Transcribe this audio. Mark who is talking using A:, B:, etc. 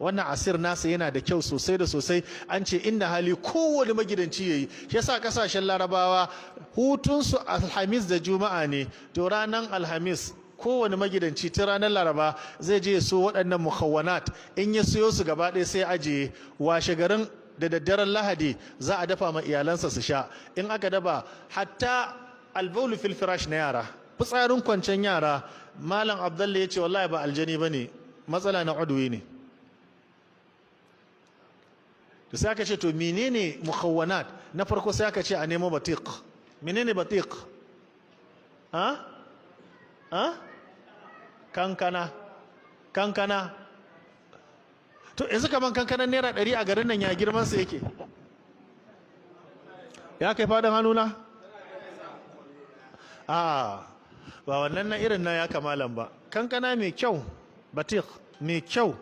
A: wannan asir nasa yana da kyau sosai da sosai. An ce inda hali kowane magidanci yayi. Shi yasa kasashen larabawa hutunsu alhamis da juma'a ne, to ranar alhamis kowane magidanci ta ranar laraba zai je so waɗannan mukhawwanat, in ya siyo su gaba ɗaya sai ajiye, washe garin da daddaren lahadi za a dafa ma iyalansa su sha. In aka dafa hatta albaulu fil firash na yara, fitsarin kwancen yara, malam abdalla ya ce wallahi ba aljani bane, matsala na udwi ne. to sai aka ce to menene mukhawwanat? Na farko sai aka ce a nemo batiq. Menene batiq? Kankana. To yanzu kaman kankanan naira 100 a garin nan ya girman sa yake? Ya kai fadan hannuna? Ba wannan na irin na ya kamalan ba. Kankana mai kyau, batiq mai kyau.